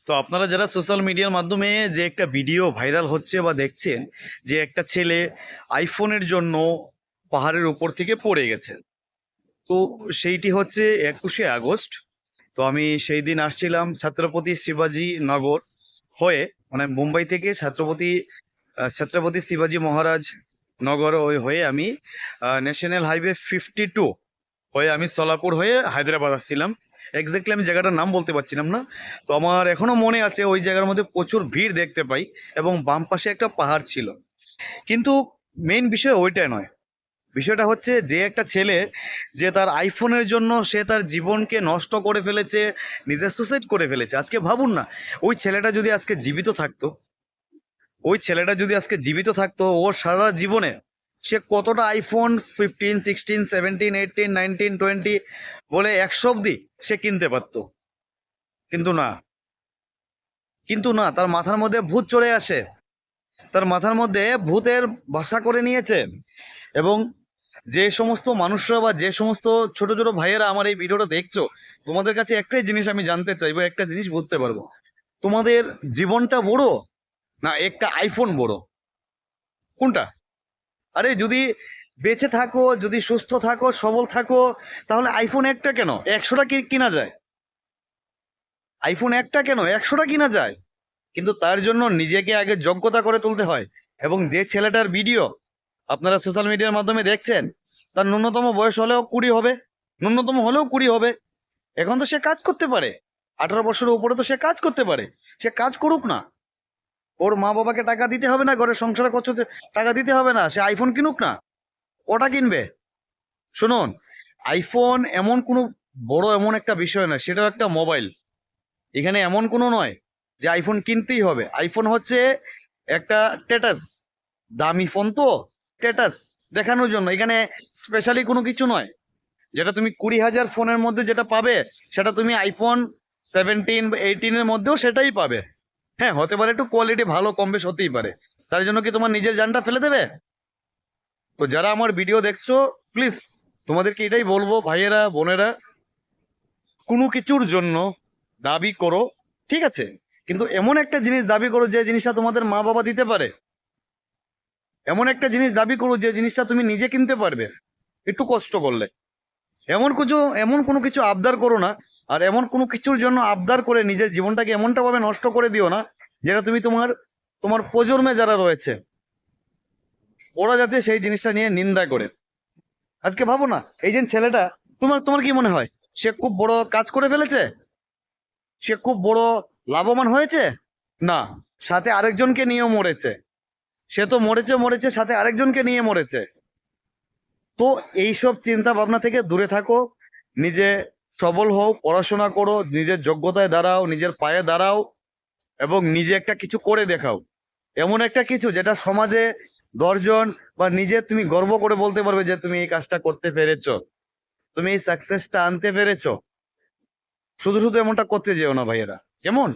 তো আপনারা যারা সোশ্যাল মিডিয়ার মাধ্যমে যে একটা ভিডিও ভাইরাল হচ্ছে বা দেখছেন, যে একটা ছেলে আইফোনের জন্য পাহাড়ের উপর থেকে পড়ে গেছে, তো সেইটি হচ্ছে 21শে আগস্ট। তো আমি সেই দিন আসছিলাম ছত্রপতি শিবাজি নগর হয়ে, মানে মুম্বাই থেকে ছত্রপতি শিবাজি মহারাজ নগর ওই হয়ে আমি ন্যাশনাল হাইওয়ে 52 হয়ে আমি সোলাপুর হয়ে হায়দ্রাবাদ আসছিলাম। এক্স্যাক্টলি আমি জায়গাটার নাম বলতে পারছিলাম না। তো আমার এখনও মনে আছে ওই জায়গার মধ্যে প্রচুর ভিড় দেখতে পাই এবং বাম পাশে একটা পাহাড় ছিল। কিন্তু মেইন বিষয় ওইটা নয়। বিষয়টা হচ্ছে যে একটা ছেলে যে তার আইফোনের জন্য সে তার জীবনকে নষ্ট করে ফেলেছে, নিজের সুসাইড করে ফেলেছে। আজকে ভাবুন না, ওই ছেলেটা যদি আজকে জীবিত থাকতো, ওর সারা জীবনে সে কতটা আইফোন 15, 16, 17, 18, 19, 20 বলে 100 অব্দি সে কিনতে পারতো। কিন্তু না, তার মাথার মধ্যে ভূত চলে আসে, তার মাথার মধ্যে ভূতের বাসা করে নিয়েছে। এবং যে সমস্ত মানুষরা বা যে সমস্ত ছোট ছোট ভাইয়েরা আমার এই ভিডিওটা দেখছো, তোমাদের কাছে একটাই জিনিস আমি জানতে চাইবো, একটা জিনিস বুঝতে পারবো, তোমাদের জীবনটা বড় না একটা আইফোন বড়? কোনটা? আরে যদি বেঁচে থাকো, যদি সুস্থ থাকো, সবল থাকো, তাহলে আইফোন একটা কেন 100টা কিনা যায়? আইফোন একটা কেন 100টা কিনা যায়? কিন্তু তার জন্য নিজেকে আগে যোগ্যতা করে তুলতে হয়। এবং যে ছেলেটার ভিডিও আপনারা সোশ্যাল মিডিয়ার মাধ্যমে দেখছেন, তার ন্যূনতম বয়স হলেও 20 হবে, ন্যূনতম হলেও 20 হবে। এখন তো সে কাজ করতে পারে, 18 বছরের উপরে তো সে কাজ করতে পারে। সে কাজ করুক না, ওর মা বাবাকে টাকা দিতে হবে না, ঘরের সংসারে খরচ টাকা দিতে হবে না, সে আইফোন কিনুক না। ওটা কিনবে? শুনুন, আইফোন এমন কোনো বড় এমন একটা বিষয় না, সেটাও একটা মোবাইল। এখানে এমন কোনো নয় যে আইফোন কিনতেই হবে। আইফোন হচ্ছে একটা স্ট্যাটাস, দামি ফোন তো, স্ট্যাটাস দেখানোর জন্য। এখানে স্পেশালি কোনো কিছু নয়। যেটা তুমি 20,000 ফোনের মধ্যে যেটা পাবে, সেটা তুমি আইফোন 17 বা 18-এর মধ্যেও সেটাই পাবে। হ্যাঁ, হতে পারে একটু কোয়ালিটি ভালো কম বেশ হতেই পারে, তার জন্য কি তোমার নিজের জানটা ফেলে দেবে? তো যারা আমার ভিডিও দেখছো, প্লিজ তোমাদেরকে এটাই বলবো, ভাইয়েরা বোনেরা, কোনো কিছুর জন্য দাবি করো, ঠিক আছে, কিন্তু এমন একটা জিনিস দাবি করো যে জিনিসটা তোমাদের মা বাবা দিতে পারে। এমন একটা জিনিস দাবি করো যে জিনিসটা তুমি নিজে কিনতে পারবে একটু কষ্ট করলে। এমন কোনো কিছু আবদার করো না, আর এমন কোনো কিছুর জন্য আবদার করে নিজের জীবনটাকে এমনটা ভাবে নষ্ট করে দিও না, যেটা তুমি তোমার প্রজন্মে যারা রয়েছে ওরা যাতে সেই জিনিসটা নিয়ে নিন্দা করে। আজকে ভাবো না, এই যে ছেলেটা, তোমার তোমার কি মনে হয় সে খুব বড় কাজ করে ফেলেছে? সে খুব বড় লাভবান হয়েছে? না, সাথে আরেকজনকে নিয়েও মরেছে। সে তো মরেছে সাথে আরেকজনকে নিয়ে মরেছে। তো এইসব চিন্তা ভাবনা থেকে দূরে থাকো, নিজে সবল হও, পড়াশোনা করো, নিজের যোগ্যতায় দাঁড়াও, নিজের পায়ে দাঁড়াও, এবং নিজে একটা কিছু করে দেখাও। এমন একটা কিছু যেটা সমাজে 10 জন বা নিজে তুমি গর্ব করে বলতে পারবে যে তুমি এই কাজটা করতে পেরেছো, তুমি এই সাকসেসটা আনতে পেরেছো। শুধু শুধু এমনটা করতে যেও না ভাইয়েরা, কেমন?